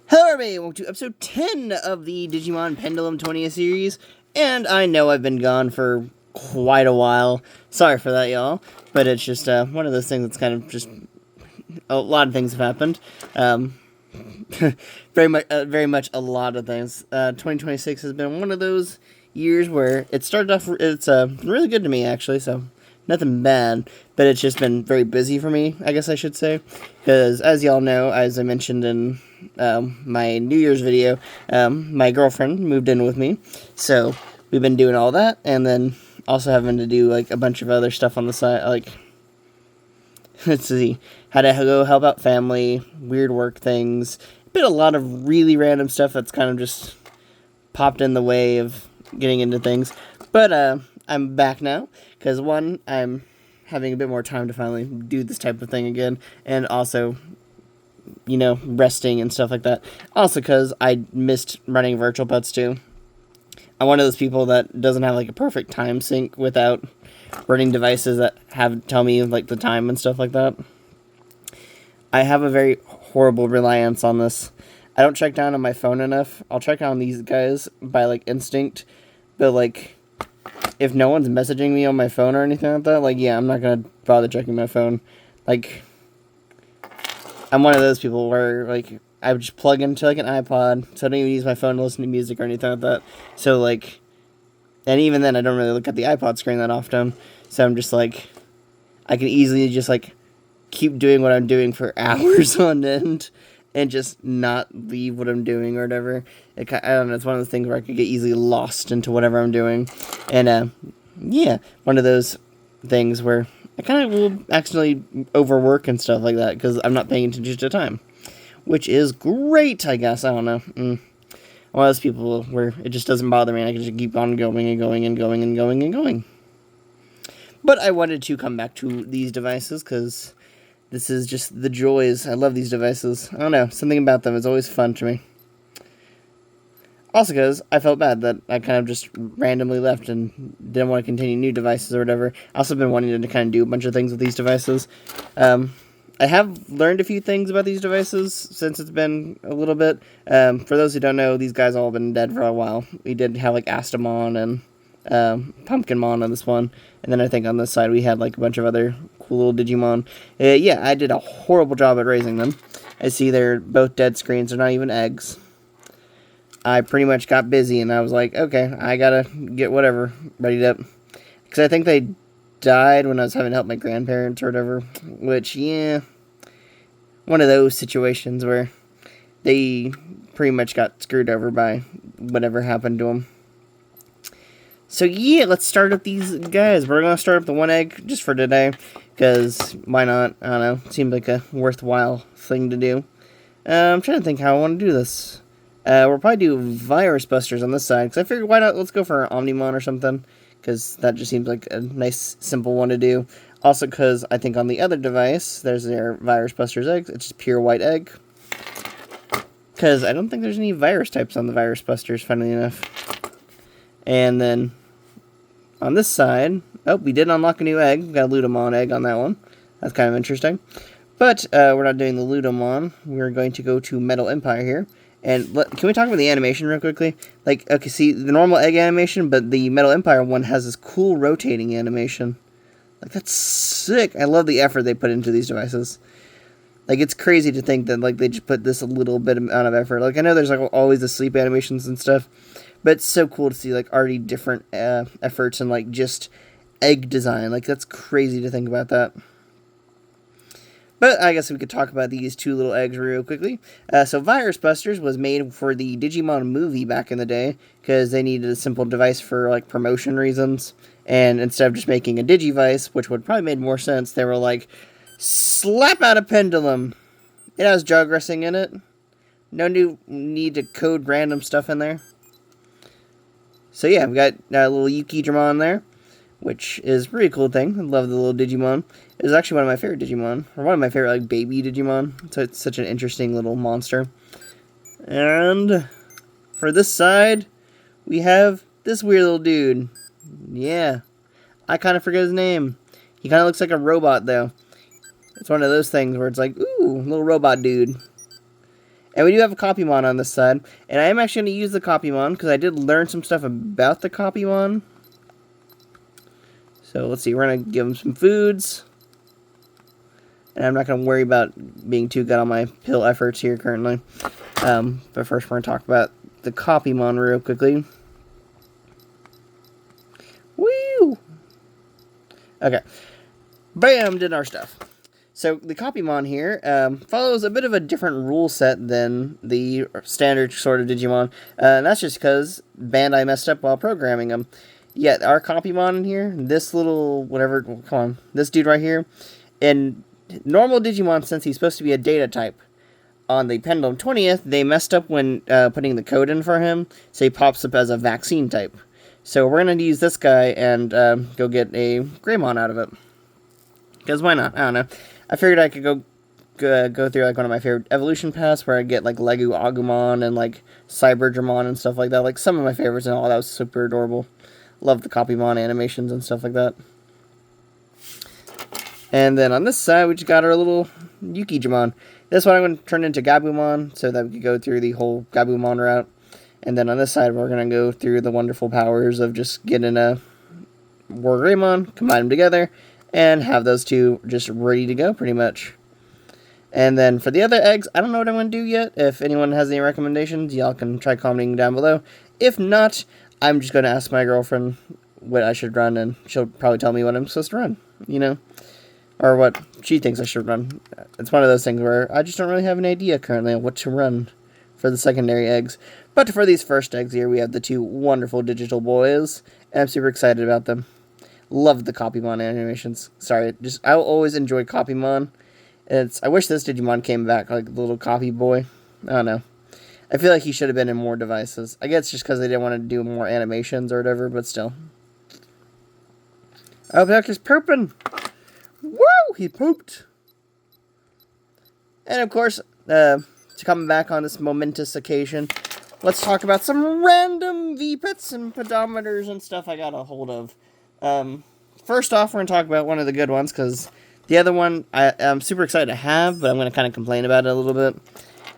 Hello everybody, welcome to episode 10 of the Digimon Pendulum 20th series, and I know I've been gone for quite a while. Sorry for that, y'all, but it's just one of those things that's kind of just, a lot of things have happened. Very much a lot of things. 2026 has been one of those years where it started off, it's really good to me actually, so nothing bad, but it's just been very busy for me, I guess I should say, because as y'all know, as I mentioned in my New Year's video, my girlfriend moved in with me, so we've been doing all that, and then also having to do, like, a bunch of other stuff on the side, like, let's see, had to go help out family, weird work things, been a lot of really random stuff that's kind of just popped in the way of getting into things, but, I'm back now, because one, I'm having a bit more time to finally do this type of thing again, and also, you know, resting and stuff like that. Also, because I missed running virtual pets too. I'm one of those people that doesn't have, like, a perfect time sync without running devices that tell me, like, the time and stuff like that. I have a very horrible reliance on this. I don't check down on my phone enough. I'll check on these guys by, like, instinct, but, like, if no one's messaging me on my phone or anything like that, like, yeah, I'm not gonna bother checking my phone. Like, I'm one of those people where, like, I would just plug into, like, an iPod, so I don't even use my phone to listen to music or anything like that. So, like, and even then, I don't really look at the iPod screen that often. So I'm just, like, I can easily just, like, keep doing what I'm doing for hours on end and just not leave what I'm doing or whatever. I don't know, it's one of those things where I could get easily lost into whatever I'm doing. And, yeah, one of those things where I kind of will accidentally overwork and stuff like that because I'm not paying attention to time. Which is great, I guess. I don't know. One of those people where it just doesn't bother me and I can just keep on going and going and going and going and going. But I wanted to come back to these devices because this is just the joys. I love these devices. I don't know. Something about them is always fun to me. Also because I felt bad that I kind of just randomly left and didn't want to continue new devices or whatever. I also been wanting to kind of do a bunch of things with these devices. I have learned a few things about these devices since it's been a little bit. For those who don't know, these guys all been dead for a while. We did have, like, Astamon and Pumpkinmon on this one. And then I think on this side we had, like, a bunch of other cool little Digimon. Yeah, I did a horrible job at raising them. I see they're both dead screens. They're not even eggs. I pretty much got busy and I was like, okay, I gotta get whatever readied up. Because I think they died when I was having to help my grandparents or whatever. Which, yeah, one of those situations where they pretty much got screwed over by whatever happened to them. So yeah, let's start up these guys. We're going to start up the one egg just for today, because why not? I don't know. It seems like a worthwhile thing to do. I'm trying to think how I want to do this. We'll probably do Virus Busters on this side, because I figured why not, let's go for an Omnimon or something, because that just seems like a nice, simple one to do. Also because I think on the other device, there's their Virus Busters eggs. It's just pure white egg. Because I don't think there's any virus types on the Virus Busters, funnily enough. And then on this side, oh, we did unlock a new egg. We got a Ludamon egg on that one. That's kind of interesting. But we're not doing the Ludamon. We're going to go to Metal Empire here. And can we talk about the animation real quickly? Like, okay, see, the normal egg animation, but the Metal Empire one has this cool rotating animation. Like, that's sick. I love the effort they put into these devices. Like, it's crazy to think that, like, they just put this a little bit amount of effort. Like, I know there's, like, always the sleep animations and stuff, but it's so cool to see, like, already different efforts and, like, just egg design. Like, that's crazy to think about that. But I guess we could talk about these two little eggs real quickly. So Virus Busters was made for the Digimon movie back in the day, because they needed a simple device for, like, promotion reasons. And instead of just making a Digivice, which would probably made more sense, they were like, slap out a Pendulum. It has jog racing in it. No new need to code random stuff in there. So yeah, we got a little Yukidramon there, which is a pretty cool thing. I love the little Digimon. It was actually one of my favorite Digimon, or one of my favorite, like, baby Digimon. So it's such an interesting little monster. And for this side, we have this weird little dude. Yeah, I kind of forget his name. He kind of looks like a robot, though. It's one of those things where it's like, ooh, little robot dude. And we do have a Copymon on this side. And I am actually going to use the Copymon because I did learn some stuff about the Copymon. So let's see, we're going to give him some foods. And I'm not going to worry about being too good on my pill efforts here currently. But first we're going to talk about the Copymon real quickly. Woo! Okay. Bam! Did our stuff. So, the Copymon here follows a bit of a different rule set than the standard sort of Digimon. And that's just because Bandai messed up while programming them. Yet, our Copymon in here, this little, whatever, come on, this dude right here, in normal Digimon, since he's supposed to be a data type, on the Pendulum 20th, they messed up when putting the code in for him, so he pops up as a vaccine type. So, we're going to use this guy and go get a Greymon out of it. Because why not? I don't know. I figured I could go through like one of my favorite evolution paths where I get like Legu Agumon and like Cyberdramon and stuff like that. Like some of my favorites and all. That was super adorable. Love the Copymon animations and stuff like that. And then on this side, we just got our little Yukijamon. This one I'm going to turn into Gabumon so that we could go through the whole Gabumon route. And then on this side, we're going to go through the wonderful powers of just getting a War Greymon, combine them together, and have those two just ready to go, pretty much. And then for the other eggs, I don't know what I'm going to do yet. If anyone has any recommendations, y'all can try commenting down below. If not, I'm just going to ask my girlfriend what I should run, and she'll probably tell me what I'm supposed to run, you know? Or what she thinks I should run. It's one of those things where I just don't really have an idea currently on what to run for the secondary eggs. But for these first eggs here, we have the two wonderful digital boys, and I'm super excited about them. Love the Copymon animations. Sorry, I'll always enjoy Copymon. I wish this Digimon came back, like the little copy boy. I don't know. I feel like he should have been in more devices. I guess just because they didn't want to do more animations or whatever, but still. Oh, Beck is pooping. Woo! He pooped. And of course, to come back on this momentous occasion, let's talk about some random V-pits and pedometers and stuff I got a hold of. First off, we're going to talk about one of the good ones, because the other one I'm super excited to have, but I'm going to kind of complain about it a little bit.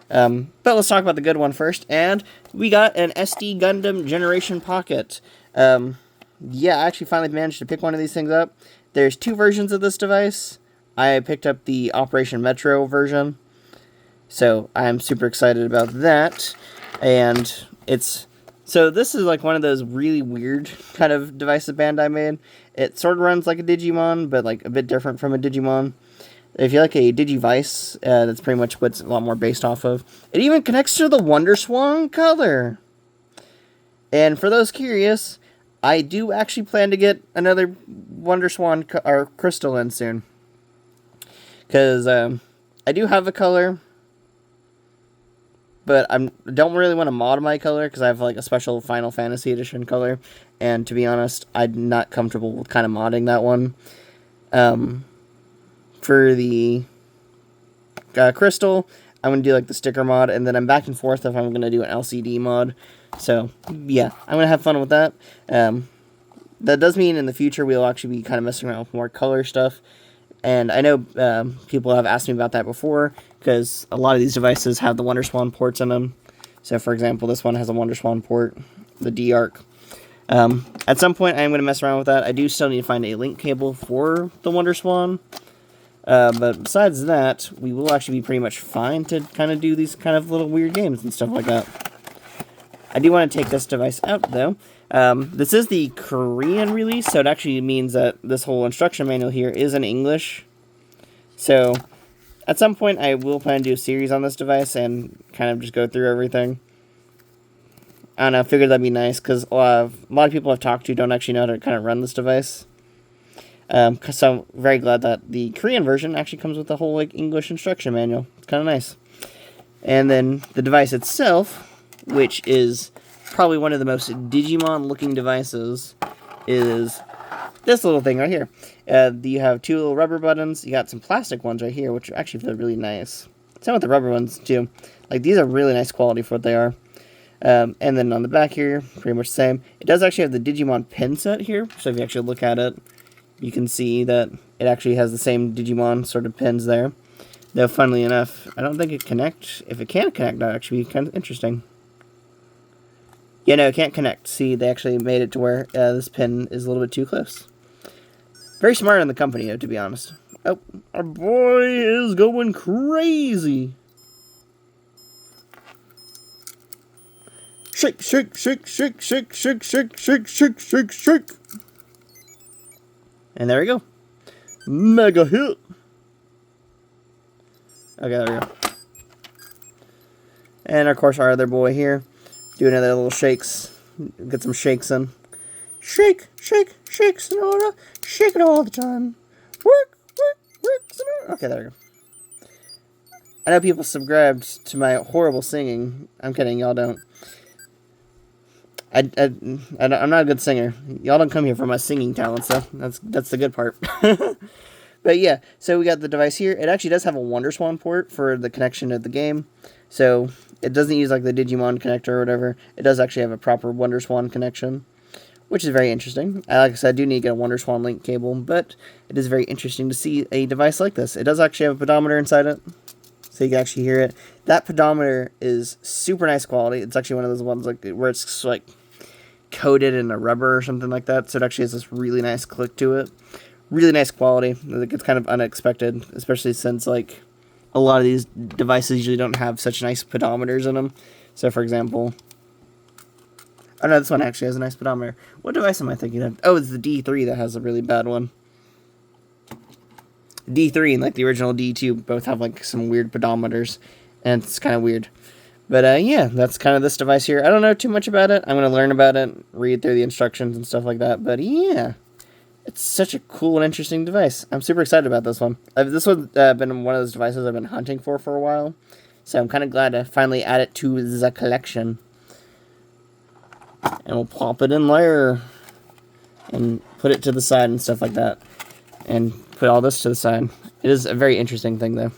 But let's talk about the good one first, and we got an SD Gundam Generation Pocket. Yeah, I actually finally managed to pick one of these things up. There's two versions of this device. I picked up the Operation Metro version, so I'm super excited about that, and so this is like one of those really weird kind of devices Bandai made. It sort of runs like a Digimon, but like a bit different from a Digimon. If you like a Digivice, that's pretty much what's a lot more based off of. It even connects to the WonderSwan color. And for those curious, I do actually plan to get another WonderSwan or crystal in soon. Because I do have a color, but I don't really want to mod my color because I have like a special Final Fantasy Edition color, and to be honest, I'm not comfortable with kind of modding that one. For the crystal, I'm going to do like the sticker mod, and then I'm back and forth if I'm going to do an LCD mod. So yeah, I'm going to have fun with that. That does mean in the future we'll actually be kind of messing around with more color stuff. And I know people have asked me about that before, because a lot of these devices have the WonderSwan ports in them. So, for example, this one has a WonderSwan port, the D-Arc. At some point, I am going to mess around with that. I do still need to find a link cable for the WonderSwan. But besides that, we will actually be pretty much fine to kind of do these kind of little weird games and stuff like that. I do want to take this device out, though. This is the Korean release, so it actually means that this whole instruction manual here is in English. So, at some point, I will plan to do a series on this device and kind of just go through everything. I don't know, I figured that'd be nice, because a lot of people I've talked to don't actually know how to kind of run this device. So I'm very glad that the Korean version actually comes with the whole like English instruction manual. It's kind of nice. And then the device itself, which is probably one of the most Digimon-looking devices, is this little thing right here. You have two little rubber buttons. You got some plastic ones right here, which actually feel really nice. Same with the rubber ones, too. Like, these are really nice quality for what they are. And then on the back here, pretty much the same. It does actually have the Digimon pin set here, so if you actually look at it, you can see that it actually has the same Digimon sort of pins there. Though, funnily enough, I don't think it connects. If it can connect, that would actually be kind of interesting. Yeah, no, it can't connect. See, they actually made it to where this pin is a little bit too close. Very smart in the company, though, to be honest. Oh, our boy is going crazy. Shake, shake, shake, shake, shake, shake, shake, shake, shake, shake, shake. And there we go. Mega hit. Okay, there we go. And of course our other boy here, doing another little shakes. Get some shakes in. Shake, shake, shake, Sonora. Shake it all the time. Work, work, work, Sonora. Okay, there we go. I know people subscribed to my horrible singing. I'm kidding, y'all don't. I'm not a good singer. Y'all don't come here for my singing talents, though. That's the good part. But yeah, so we got the device here. It actually does have a WonderSwan port for the connection to the game. So it doesn't use like the Digimon connector or whatever. It does actually have a proper WonderSwan connection, which is very interesting. Like I said, I do need to get a WonderSwan link cable, but it is very interesting to see a device like this. It does actually have a pedometer inside it, so you can actually hear it. That pedometer is super nice quality. It's actually one of those ones like where it's like coated in a rubber or something like that, so it actually has this really nice click to it. Really nice quality. Like, it's kind of unexpected, especially since like a lot of these devices usually don't have such nice pedometers in them. So for example, oh no, this one actually has a nice pedometer. What device am I thinking of? Oh, it's the D3 that has a really bad one. D3 and like the original D2 both have like some weird pedometers, and it's kind of weird. But yeah, that's kind of this device here. I don't know too much about it. I'm going to learn about it, read through the instructions and stuff like that. But yeah, it's such a cool and interesting device. I'm super excited about this one. This one's been one of those devices I've been hunting for a while. So I'm kind of glad to finally add it to the collection. And we'll pop it in there. And put it to the side and stuff like that. And put all this to the side. It is a very interesting thing, though.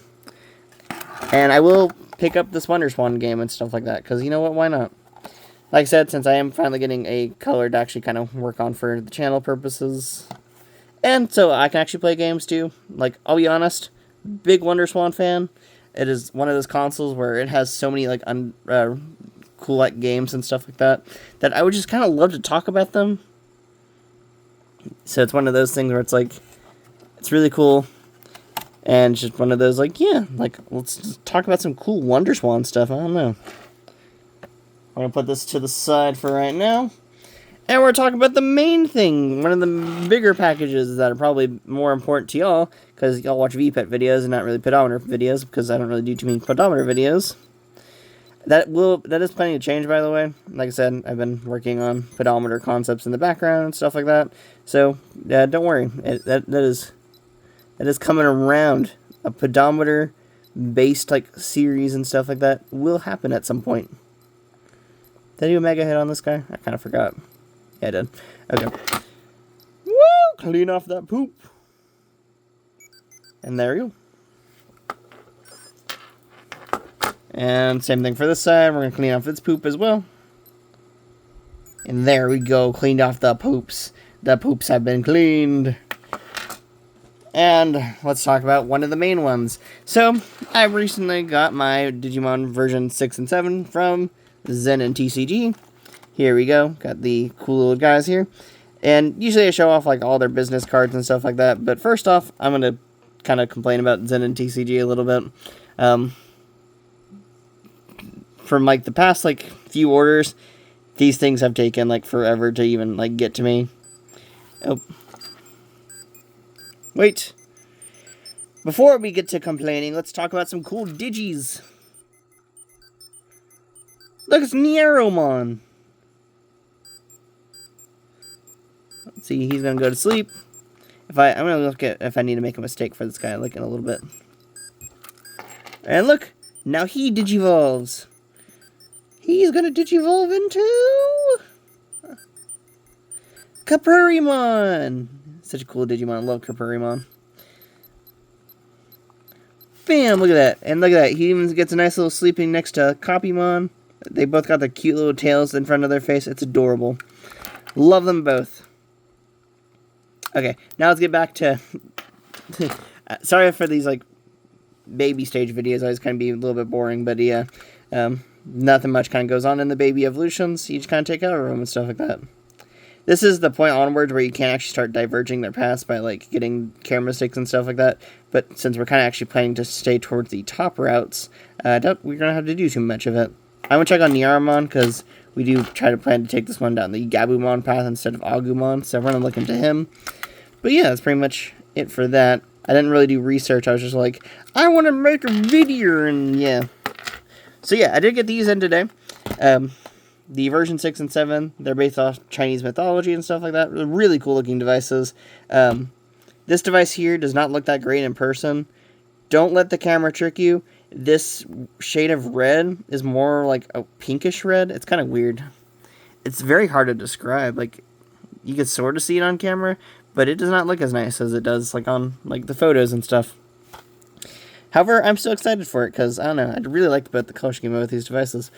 And I will pick up this WonderSwan game and stuff like that. Because you know what? Why not? Like I said, since I am finally getting a color to actually kind of work on for the channel purposes. And so I can actually play games too. Like, I'll be honest, big WonderSwan fan. It is one of those consoles where it has so many like cool like games and stuff like that, that I would just kind of love to talk about them. So it's one of those things where it's like, it's really cool. And it's just one of those like, yeah, like, let's just talk about some cool WonderSwan stuff. I don't know. I'm going to put this to the side for right now. And we're talking about the main thing. One of the bigger packages that are probably more important to y'all. Because y'all watch VPET videos and not really pedometer videos. Because I don't really do too many pedometer videos. That is planning to change, by the way. Like I said, I've been working on pedometer concepts in the background and stuff like that. So, don't worry. That is coming around. A pedometer-based like series and stuff like that will happen at some point. Did I do a mega hit on this guy? I kind of forgot. Yeah, I did. Okay. Woo! Clean off that poop. And there you go. And same thing for this side. We're going to clean off its poop as well. And there we go. Cleaned off the poops. The poops have been cleaned. And let's talk about one of the main ones. So, I recently got my Digimon version 6 and 7 from Zen and TCG. Here we go. Got the cool little guys here. And usually I show off like all their business cards and stuff like that. But first off, I'm going to kind of complain about Zen and TCG a little bit. From like the past like few orders, these things have taken like forever to even like get to me. Oh. Wait. Before we get to complaining, let's talk about some cool Digis. Look, it's Nieromon. Let's see, he's gonna go to sleep. I'm gonna look at if I need to make a mistake for this guy. Look in a little bit. And look, now he digivolves. He's gonna digivolve into Capurimon. Such a cool Digimon. I love Capurimon. Bam! Look at that. And look at that. He even gets a nice little sleeping next to Copymon. They both got their cute little tails in front of their face. It's adorable. Love them both. Okay, now let's get back to... Sorry for these, like, baby stage videos always kind of be a little bit boring, but yeah, nothing much kind of goes on in the baby evolutions. You just kind of take care of them and stuff like that. This is the point onwards where you can't actually start diverging their paths by, like, getting camera sticks and stuff like that. But since we're kind of actually planning to stay towards the top routes, I doubt we're going to have to do too much of it. I'm going to check on Nyaramon, because we do try to plan to take this one down the Gabumon path instead of Agumon, so we're going to look into him. But yeah, that's pretty much it for that. I didn't really do research. I was just like, I want to make a video, and yeah. So yeah, I did get these in today. The version 6 and 7, they're based off Chinese mythology and stuff like that. Really cool looking devices. This device here does not look that great in person. Don't let the camera trick you. This shade of red is more like a pinkish red. It's kind of weird. It's very hard to describe. Like, you can sort of see it on camera, but it does not look as nice as it does like on like the photos and stuff. However, I'm still excited for it because, I don't know, I'd really like the color scheme with these devices.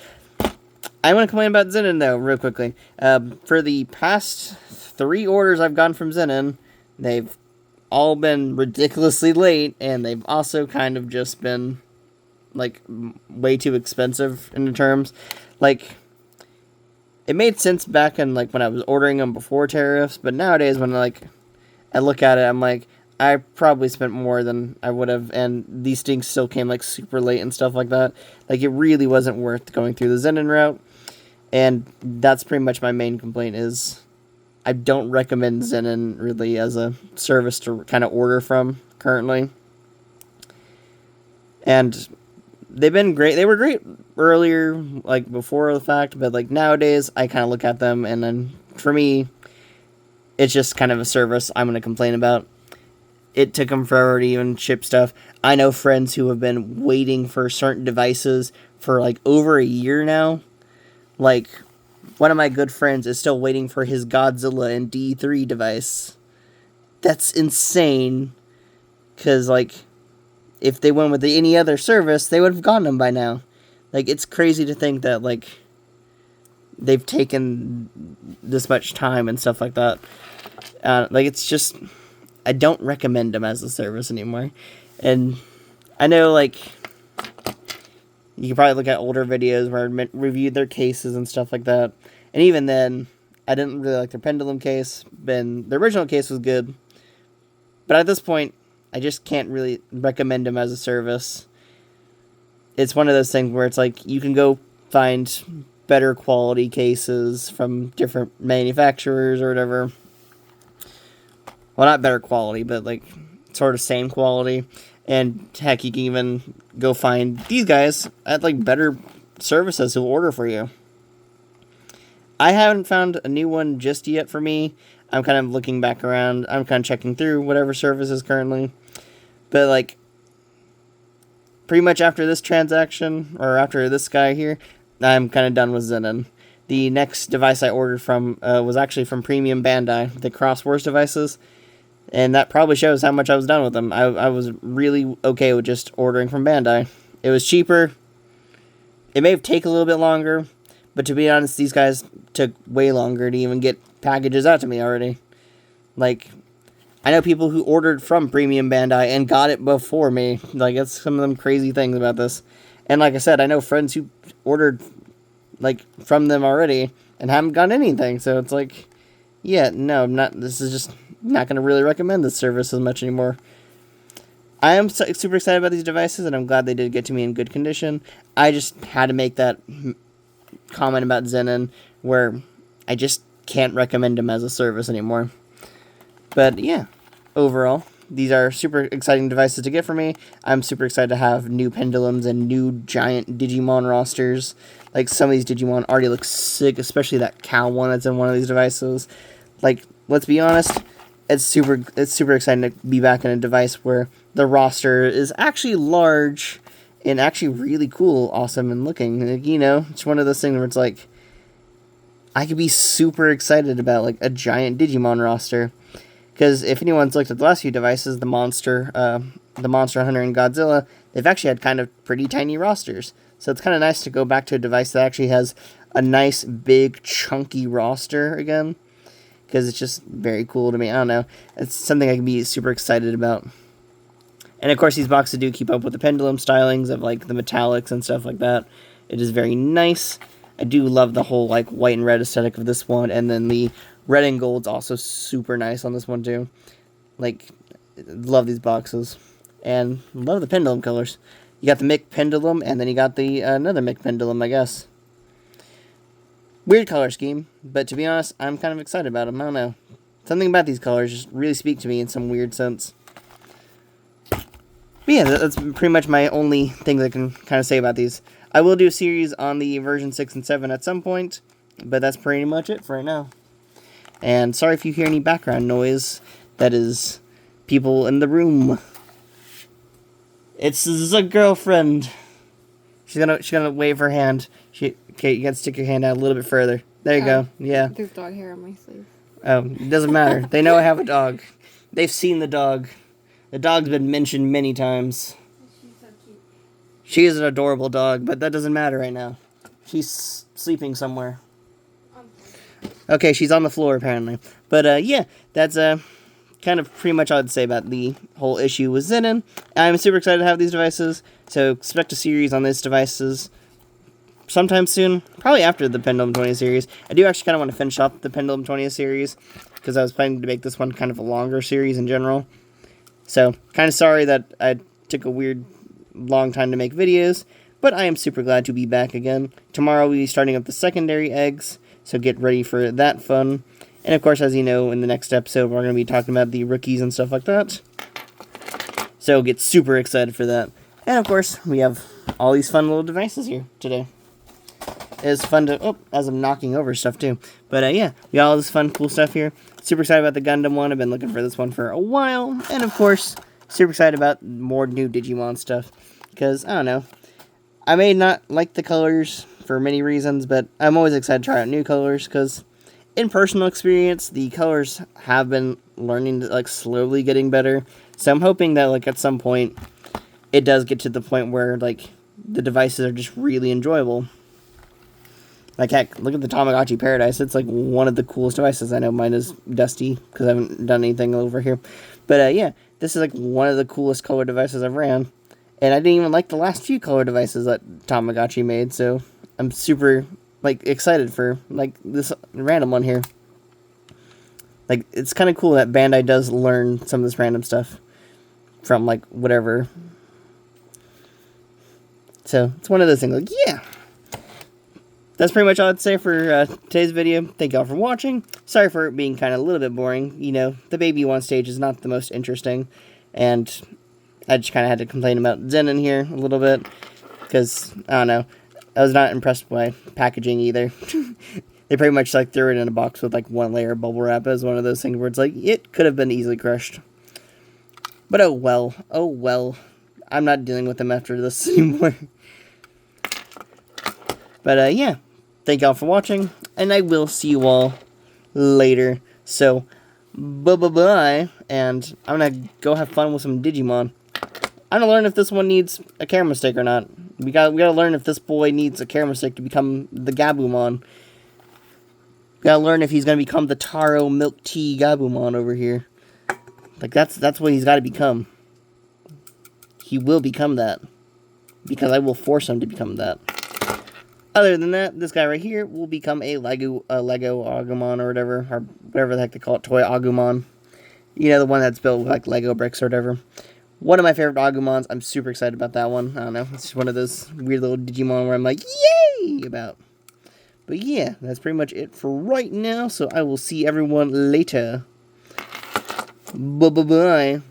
I want to complain about Zenon, though, real quickly. For the past 3 orders I've gotten from Zenon, they've all been ridiculously late, and they've also kind of just been, like, way too expensive in the terms. Like, it made sense back in, like, when I was ordering them before tariffs, but nowadays when, like, I look at it, I'm like, I probably spent more than I would have, and these things still came, like, super late and stuff like that. Like, it really wasn't worth going through the Zenon route. And that's pretty much my main complaint is I don't recommend Zenon really as a service to kind of order from currently. And they've been great. They were great earlier, like before the fact, but like nowadays I kind of look at them and then for me, it's just kind of a service I'm going to complain about. It took them forever to even ship stuff. I know friends who have been waiting for certain devices for like over a year now. Like, one of my good friends is still waiting for his Godzilla and D3 device. That's insane. Because, like, if they went with any other service, they would have gotten them by now. Like, it's crazy to think that, like, they've taken this much time and stuff like that. Like, it's just, I don't recommend them as a service anymore. And I know, like, you can probably look at older videos where I reviewed their cases and stuff like that. And even then, I didn't really like their Pendulum case. The original case was good. But at this point, I just can't really recommend them as a service. It's one of those things where it's like, you can go find better quality cases from different manufacturers or whatever. Well, not better quality, but like, sort of same quality. And heck, you can even go find these guys at like better services who order for you. I haven't found a new one just yet for me. I'm kind of looking back around. I'm kind of checking through whatever services currently. But like, pretty much after this transaction, or after this guy here, I'm kind of done with Zenon. The next device I ordered from was actually from Premium Bandai, the Cross Wars devices. And that probably shows how much I was done with them. I was really okay with just ordering from Bandai. It was cheaper. It may have taken a little bit longer. But to be honest, these guys took way longer to even get packages out to me already. Like, I know people who ordered from Premium Bandai and got it before me. Like, that's some of them crazy things about this. And like I said, I know friends who ordered, like, from them already and haven't gotten anything. So it's like, yeah, no, this is just not going to really recommend this service as much anymore. I am super excited about these devices, and I'm glad they did get to me in good condition. I just had to make that comment about Zenon, where I just can't recommend them as a service anymore. But yeah, overall, these are super exciting devices to get for me. I'm super excited to have new Pendulums and new giant Digimon rosters. Like, some of these Digimon already look sick, especially that cow one that's in one of these devices. Like, let's be honest, it's super exciting to be back in a device where the roster is actually large and actually really cool, awesome, and looking. Like, you know, it's one of those things where it's like, I could be super excited about, like, a giant Digimon roster. Because if anyone's looked at the last few devices, the Monster Hunter and Godzilla, they've actually had kind of pretty tiny rosters. So it's kind of nice to go back to a device that actually has a nice, big, chunky roster again. Because it's just very cool to me. I don't know. It's something I can be super excited about. And of course, these boxes do keep up with the Pendulum stylings of like the metallics and stuff like that. It is very nice. I do love the whole like white and red aesthetic of this one, and then the red and gold's also super nice on this one too. Like, love these boxes, and love the Pendulum colors. You got the Mick Pendulum, and then you got the another Mick Pendulum, I guess. Weird color scheme, but to be honest, I'm kind of excited about them. I don't know. Something about these colors just really speak to me in some weird sense. But yeah, that's pretty much my only thing that I can kind of say about these. I will do a series on the version 6 and 7 at some point, but that's pretty much it for right now. And sorry if you hear any background noise. That is people in the room. It's the girlfriend. She's gonna wave her hand. Okay, you gotta stick your hand out a little bit further. There you go. Yeah. There's dog hair on my sleeve. Oh, it doesn't matter. They know I have a dog. They've seen the dog. The dog's been mentioned many times. She's so cute. She is an adorable dog, but that doesn't matter right now. She's sleeping somewhere. Okay, she's on the floor apparently. But yeah, that's kind of pretty much all I'd say about the whole issue with Zenon. I'm super excited to have these devices, so expect a series on these devices sometime soon, probably after the Pendulum 20 series. I do actually kind of want to finish up the Pendulum 20 series, because I was planning to make this one kind of a longer series in general. So, kind of sorry that I took a weird long time to make videos, but I am super glad to be back again. Tomorrow we'll be starting up the secondary eggs, so get ready for that fun. And of course, as you know, in the next episode, we're going to be talking about the rookies and stuff like that. So get super excited for that. And of course, we have all these fun little devices here today. It's fun to, oh, as I'm knocking over stuff too. But yeah, we got all this fun, cool stuff here. Super excited about the Gundam one. I've been looking for this one for a while. And of course, super excited about more new Digimon stuff. Because, I don't know, I may not like the colors for many reasons, but I'm always excited to try out new colors, because in personal experience, the colors have been learning to, like, slowly getting better. So I'm hoping that, like, at some point, it does get to the point where, like, the devices are just really enjoyable. Like, heck, look at the Tamagotchi Paradise. It's, like, one of the coolest devices. I know mine is dusty, because I haven't done anything over here. But, yeah, this is, like, one of the coolest color devices I've ran. And I didn't even like the last few color devices that Tamagotchi made, so I'm super, like, excited for, like, this random one here. Like, it's kind of cool that Bandai does learn some of this random stuff from, like, whatever. So, it's one of those things, like, yeah. That's pretty much all I'd say for today's video. Thank y'all for watching. Sorry for it being kind of a little bit boring. You know, the Baby 1 stage is not the most interesting. And I just kind of had to complain about Zenon here a little bit. Because, I don't know, I was not impressed by packaging either. They pretty much, like, threw it in a box with, like, one layer of bubble wrap. It was one of those things where it's like, it could have been easily crushed. But oh well. Oh well. I'm not dealing with them after this anymore. But, yeah. Thank y'all for watching, and I will see you all later. So, bye-bye-bye, and I'm gonna go have fun with some Digimon. I'm gonna learn if this one needs a camera stick or not. We gotta learn if this boy needs a camera stick to become the Gabumon. We gotta learn if he's gonna become the Taro Milk Tea Gabumon over here. Like, that's what he's gotta become. He will become that. Because I will force him to become that. Other than that, this guy right here will become a Lego Agumon or whatever the heck they call it, Toy Agumon. You know, the one that's built with, like, Lego bricks or whatever. One of my favorite Agumons. I'm super excited about that one. I don't know. It's just one of those weird little Digimon where I'm like, yay! About. But yeah, that's pretty much it for right now. So I will see everyone later. Bye-bye-bye.